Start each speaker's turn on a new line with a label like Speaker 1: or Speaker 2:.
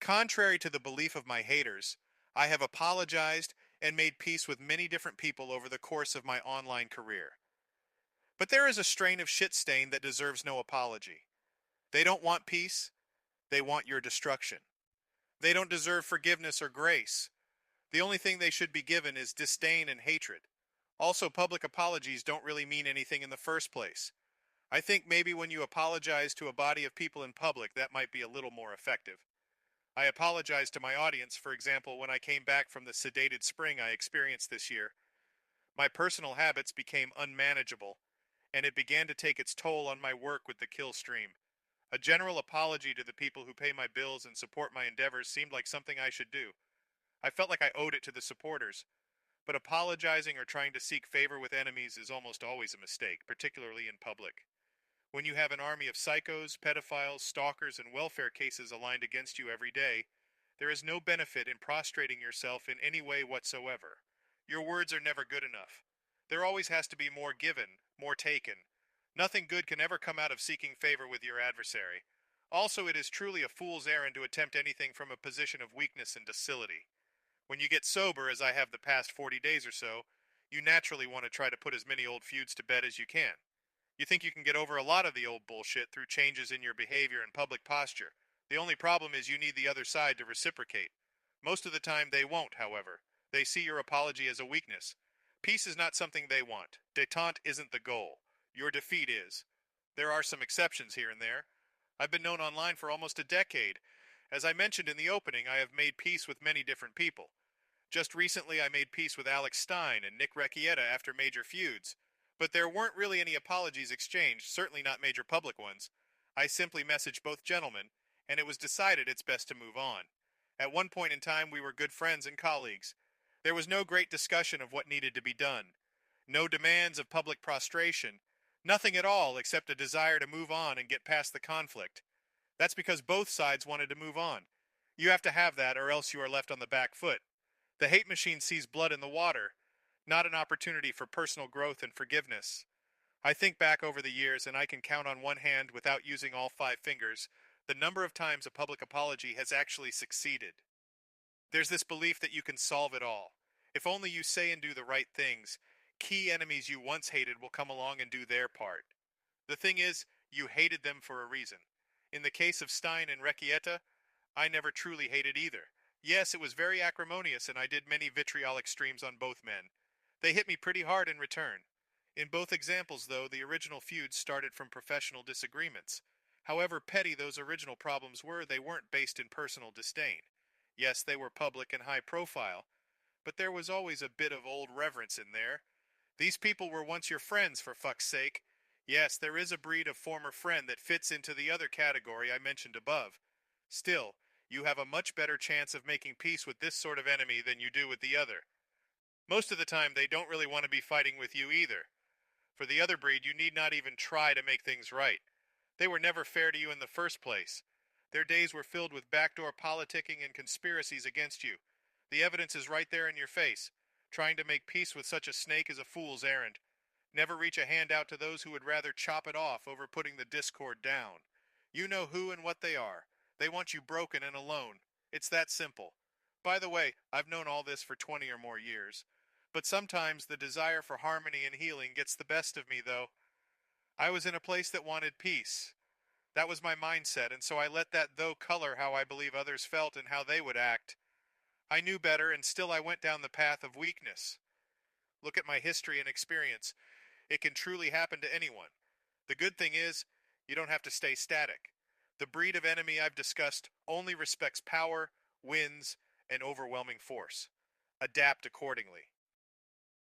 Speaker 1: Contrary to the belief of my haters, I have apologized and made peace with many different people over the course of my online career. But there is a strain of shit stain that deserves no apology. They don't want peace, they want your destruction. They don't deserve forgiveness or grace. The only thing they should be given is disdain and hatred. Also, public apologies don't really mean anything in the first place. I think maybe when you apologize to a body of people in public, that might be a little more effective. I apologize to my audience, for example, when I came back from the sedated spring I experienced this year. My personal habits became unmanageable, and it began to take its toll on my work with the kill stream. A general apology to the people who pay my bills and support my endeavors seemed like something I should do. I felt like I owed it to the supporters, but apologizing or trying to seek favor with enemies is almost always a mistake, particularly in public. When you have an army of psychos, pedophiles, stalkers, and welfare cases aligned against you every day, there is no benefit in prostrating yourself in any way whatsoever. Your words are never good enough. There always has to be more given, more taken. Nothing good can ever come out of seeking favor with your adversary. Also, it is truly a fool's errand to attempt anything from a position of weakness and docility. When you get sober, as I have the past 40 days or so, you naturally want to try to put as many old feuds to bed as you can. You think you can get over a lot of the old bullshit through changes in your behavior and public posture. The only problem is you need the other side to reciprocate. Most of the time they won't, however. They see your apology as a weakness. Peace is not something they want. Détente isn't the goal. Your defeat is. There are some exceptions here and there. I've been known online for almost a decade. As I mentioned in the opening, I have made peace with many different people. Just recently I made peace with Alex Stein and Nick Recchietta after major feuds. But there weren't really any apologies exchanged, certainly not major public ones. I simply messaged both gentlemen, and it was decided it's best to move on. At one point in time we were good friends and colleagues. There was no great discussion of what needed to be done. No demands of public prostration. Nothing at all except a desire to move on and get past the conflict. That's because both sides wanted to move on. You have to have that or else you are left on the back foot. The hate machine sees blood in the water, not an opportunity for personal growth and forgiveness. I think back over the years and I can count on one hand without using all 5 fingers the number of times a public apology has actually succeeded. There's this belief that you can solve it all. If only you say and do the right things, key enemies you once hated will come along and do their part. The thing is, you hated them for a reason. In the case of Stein and Recchietta, I never truly hated either. Yes, it was very acrimonious and I did many vitriolic streams on both men. They hit me pretty hard in return. In both examples, though, the original feuds started from professional disagreements. However petty those original problems were, they weren't based in personal disdain. Yes, they were public and high profile, but there was always a bit of old reverence in there. These people were once your friends, for fuck's sake. Yes, there is a breed of former friend that fits into the other category I mentioned above. Still, you have a much better chance of making peace with this sort of enemy than you do with the other. Most of the time, they don't really want to be fighting with you either. For the other breed, you need not even try to make things right. They were never fair to you in the first place. Their days were filled with backdoor politicking and conspiracies against you. The evidence is right there in your face. Trying to make peace with such a snake is a fool's errand. Never reach a hand out to those who would rather chop it off over putting the discord down. You know who and what they are. They want you broken and alone. It's that simple. By the way, I've known all this for 20 or more years. But sometimes the desire for harmony and healing gets the best of me, though. I was in a place that wanted peace. That was my mindset, and so I let that though color how I believe others felt and how they would act. I knew better, and still I went down the path of weakness. Look at my history and experience. It can truly happen to anyone. The good thing is, you don't have to stay static. The breed of enemy I've discussed only respects power, wins, and overwhelming force. Adapt accordingly.